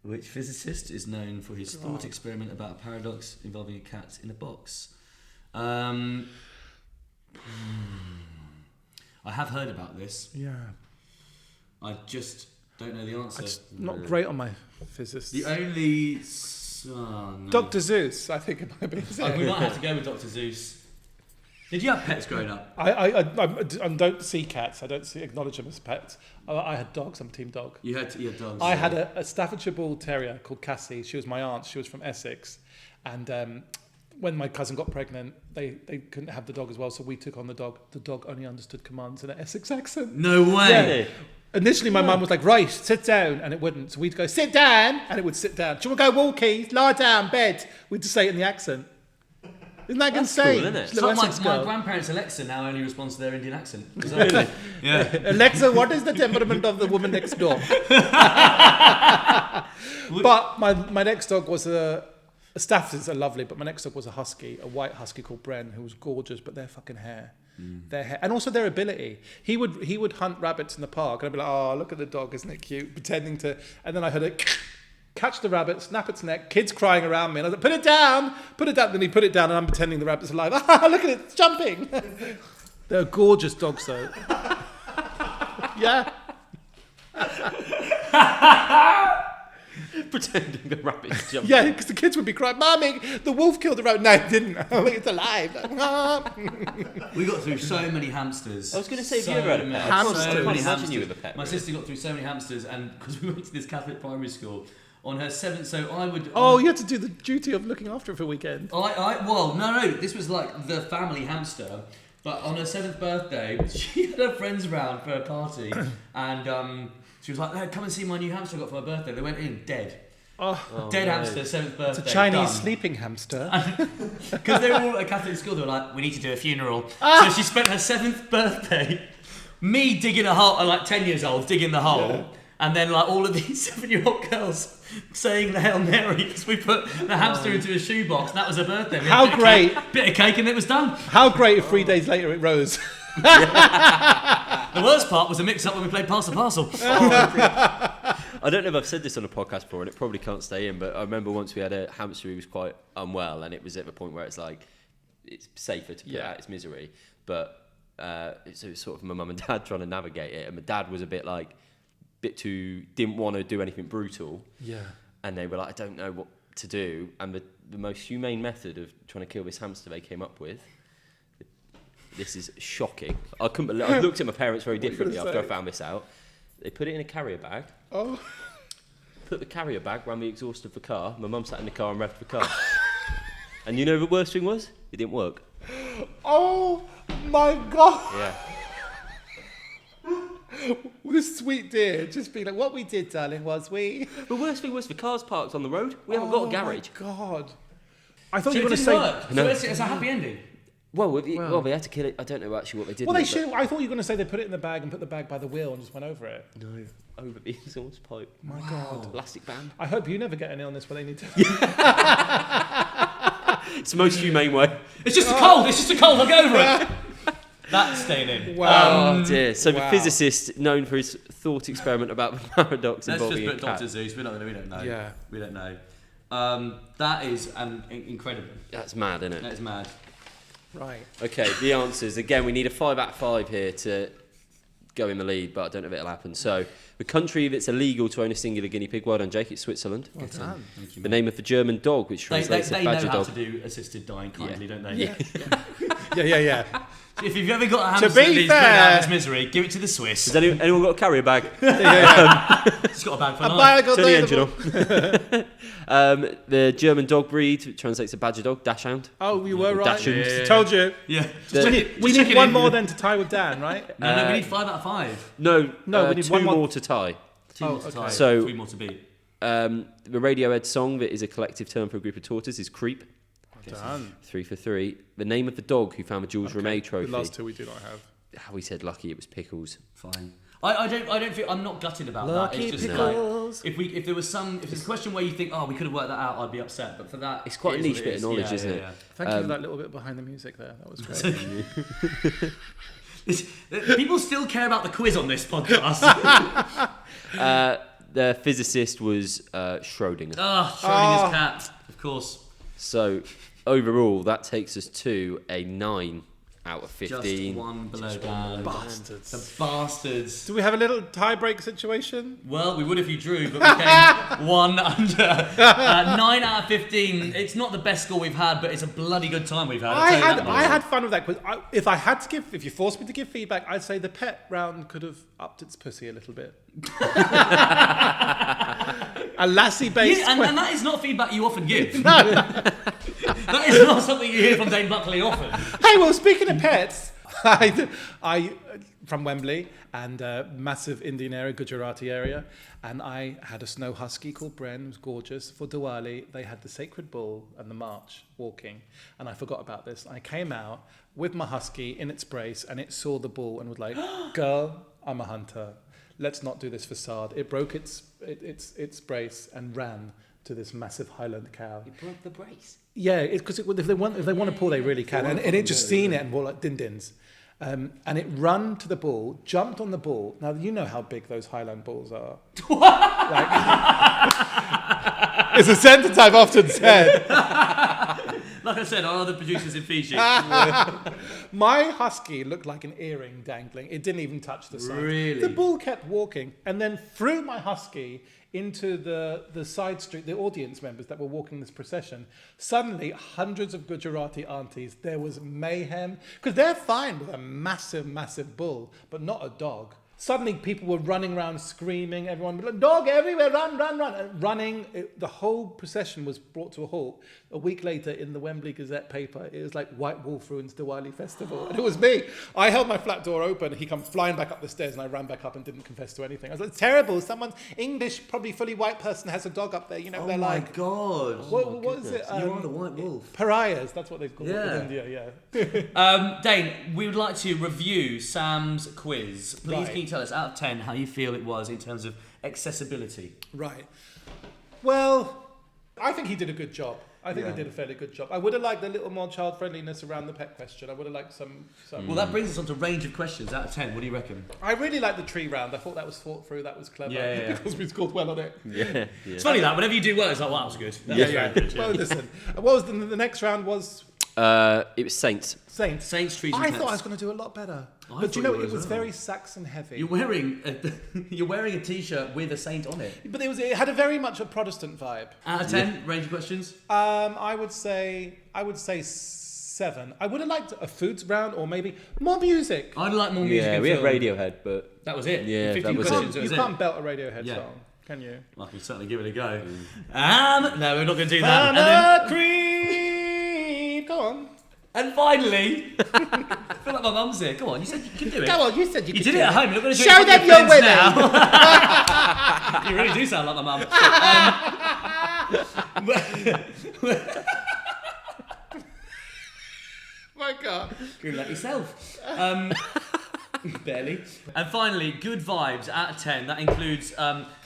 Which physicist is known for his thought experiment about a paradox involving a cat in a box? I have heard about this. Yeah. I just don't know the answer. I'm not great on my physics. The only... no. Dr. Zeus, I think it might be. We might have to go with Dr. Zeus. Did you have pets growing up? I don't see cats. I don't acknowledge them as pets. I had dogs. I'm team dog. You had dogs. I had a Staffordshire Bull Terrier called Cassie. She was my aunt. She was from Essex. And when my cousin got pregnant, they couldn't have the dog as well, so we took on the dog. The dog only understood commands in an Essex accent. No way! Yeah. Initially, my mum was like, right, sit down, and it wouldn't. So we'd go, sit down, and it would sit down. Do you want to go walkies? Lie down, bed. We'd just say it in the accent. Isn't that insane? cool, isn't it? It's Little like Essex my girl. grandparents' Alexa now only responds to their Indian accent. Really? Yeah. Alexa, what is the temperament of the woman next door? But my next dog was a Staffords are lovely, but my next dog was a husky, a white husky called Bren, who was gorgeous, but their fucking hair. their hair, and also their ability. He would hunt rabbits in the park, and I'd be like, oh, look at the dog, isn't it cute? Pretending to, and then I heard it catch the rabbit, snap its neck, kids crying around me, and I was like, put it down. Then he put it down, and I'm pretending the rabbit's alive. Ah, look at it, it's jumping. They're gorgeous dogs, though. Yeah. Pretending the rabbit's jumping. Yeah, because the kids would be crying, Mommy, the wolf killed the rabbit. No, it didn't. It's alive. We got through so many hamsters. I was going to say, have you ever had a pet? Hamsters. I can't imagine hamsters. you with a pet. My sister got through so many hamsters, and because we went to this Catholic primary school, on her 7th, so I would... Oh, you had to do the duty of looking after it for a weekend. Well, no, this was like the family hamster. But on her 7th birthday, she had her friends around for a party, and she was like, "Hey, come and see my new hamster I got for my birthday." They went in dead. Dead hamster, 7th birthday. It's a Chinese done. sleeping hamster. Because they were all at a Catholic school, they were like, "We need to do a funeral." So she spent her 7th birthday, me digging a hole, like 10 years old, digging the hole, and then like all of these 7-year-old girls saying the Hail Mary because we put the hamster into a shoebox, and that was her birthday. We had How great! Bit of cake and it was done. How great if 3 days later it rose. The worst part was a mix-up when we played Pass the Parcel. I don't know if I've said this on a podcast before, and it probably can't stay in, but I remember once we had a hamster who was quite unwell, and it was at the point where it's like, it's safer to put out its misery. But it was sort of my mum and dad trying to navigate it, and my dad was a bit too, didn't want to do anything brutal. Yeah. And they were like, I don't know what to do. And the most humane method of trying to kill this hamster they came up with, this is shocking. I looked at my parents very differently after I found this out. They put it in a carrier bag. Oh. Put the carrier bag around the exhaust of the car. My mum sat in the car and revved the car. And you know the worst thing was? It didn't work. Oh my God. Yeah. This sweet dear just being like, what we did, darling, was we... The worst thing was the car's parked on the road. We haven't got a garage. Oh my God. I thought So you were it going to didn't say... work. No. So it's a happy ending. Well, they had to kill it. I don't know actually what they did. Well, they with it, should. I thought you were going to say they put it in the bag and put the bag by the wheel and just went over it. but no, over the exhaust pipe. My God. Plastic band. I hope you never get an illness where they need to... It's the most humane way. It's just a cold. It's just a cold. I'll get over it. That's staying in. Wow. Oh dear. So Wow. the physicist known for his thought experiment about the paradox Let's involving just a put cat. Dr. Zeus. We don't know. Yeah. We don't know. That is incredible. That's mad, isn't it? That is mad. Right. Okay, the answers. Again, we need a 5 out of 5 here to go in the lead, but I don't know if it'll happen. So, the country that's illegal to own a singular guinea pig, well done, Jake, it's Switzerland. Well done. Thank you. The name of the German dog, which They translates to know badger how dog. to do assisted dying kindly, don't they? Yeah. Yeah. If you've ever got a To hamster that be needs putting out fair- of its misery, give it to the Swiss. Has anyone got a carrier bag? It's got a bag for A life. bag of Turn the engine the... on. The German dog breed translates to badger dog, dachshund. Oh, you were right. Dachshund. Yeah. Told you. Yeah. We need one more then to tie with Dan, right? No, we need 5 out of 5. No, we need 2 one more. more to tie. 2 more to okay. tie, So- 3 more to beat. The Radiohead song that is a collective term for a group of tortoises is Creep. Done. 3 for 3. The name of the dog who found the Jules Rimet trophy. The last two we do not have. We said lucky, it was Pickles. Fine. I don't feel I'm not gutted about Lucky that. It's just pickles. like if there was if there's a question where you think, oh, we could have worked that out, I'd be upset. But for that, It's quite a it is niche what bit it of knowledge, is. isn't it? Thank you for that little bit behind the music there. That was great. People still care about the quiz on this podcast. The physicist was Schrödinger. Schrodinger's cat, of course. So, overall, that takes us to a 9 out of 15. Just one below Dan. Bastards. The bastards. Do we have a little tie-break situation? Well, we would if you drew, but we came 1 under. 9 out of 15. It's not the best score we've had, but it's a bloody good time we've had. I had fun with that quiz. If you forced me to give feedback, I'd say the pet round could have upped its pussy a little bit. A lassie-based Yeah, and that is not feedback you often give. That is not something you hear from Dane Buckley often. Hey, well, speaking of pets, I from Wembley and massive Indian area, Gujarati area, and I had a snow husky called Bren. It was gorgeous. For Diwali, they had the sacred bull and the march walking, and I forgot about this. I came out with my husky in its brace, and it saw the bull and was like, "Girl, I'm a hunter. Let's not do this facade." It broke its brace and ran to this massive Highland cow. You broke the brace. Yeah, because if they want to pull, they really can. And it just seen it and wore like din-dins. And it run to the ball, jumped on the ball. Now, you know how big those Highland balls are. It's a sentence I've often said. Like I said, our other producers in Fiji. My husky looked like an earring dangling. It didn't even touch the side. Really? The bull kept walking and then threw my husky into the side street, the audience members that were walking this procession. Suddenly, hundreds of Gujarati aunties, there was mayhem. Because they're fine with a massive, massive bull, but not a dog. Suddenly, people were running around screaming. Everyone was like, dog everywhere, run, run, run. And running. The whole procession was brought to a halt. A week later, in the Wembley Gazette paper, it was like White Wolf ruins Diwali festival. And it was me. I held my flat door open. He come flying back up the stairs, and I ran back up and didn't confess to anything. I was like, it's terrible. Someone's English, probably fully white person has a dog up there. You know, they're like... God. What is it? You are the White Wolf. Pariahs. That's what they've called it in India, Dane, we would like to review Sam's quiz. Please, Right. can you tell us, out of 10, how you feel it was in terms of accessibility? Right. Well, I think he did a good job. I think he did a fairly good job. I would have liked a little more child friendliness around the pet question. I would have liked some. Well, that brings us on to range of questions out of 10. What do you reckon? I really liked the tree round. I thought that was thought through. That was clever. Yeah. Because we scored well on it. Yeah. It's funny that whenever you do well, it's like, wow, that was good. That was very good. Well, listen. What was the next round? Was It was Saints. Saints. Saints, trees, and I pets. thought I was going to do a lot better. I But you thought know, you it were was as well. very Saxon heavy. You're wearing a t-shirt with a saint on it. But it had a very much a Protestant vibe. Out of 10, range of questions? I would say 7. I would have liked a foods round or maybe more music. I'd like more music. Yeah, in we had film. Radiohead, but That was it. Yeah, 15 that was questions. You that was can't it. belt a Radiohead Yeah. song, can you? I can certainly give it a go. No, we're not going to do that. And then, Creep. Go on. and finally, I feel like my mum's here. Come on, you said you could do it. Go on, you said you could You did do it at home. You're not going to do Show it in them front of you're your friends now. You really do sound like my mum. My God. You're like yourself. Barely. And finally, good vibes out of 10. That includes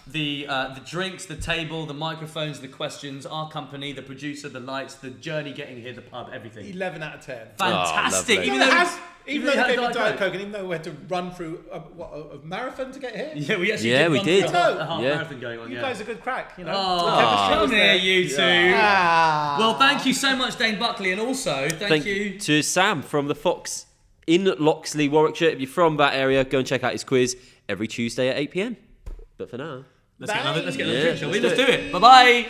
the drinks, the table, the microphones, the questions, our company, the producer, the lights, the journey getting here, the pub, everything. 11 out of 10. Fantastic. lovely. Even Even though though even they though gave you me had Diet Coke, and even though we had to run through a marathon to get here, yeah, we actually Yeah, did we run did. through a half Yeah. marathon going on. you Yeah. guys are good crack, you know. Oh, The chemistry come was here, there. you two. Well, thank you so much, Dane Buckley, and also thank you. to Sam from the Fox in Loxley, Warwickshire. If you're from that area, go and check out his quiz every Tuesday at 8 p.m. But for now, Let's get another Yeah, drink, shall we? let's Let's do do it. Bye-bye.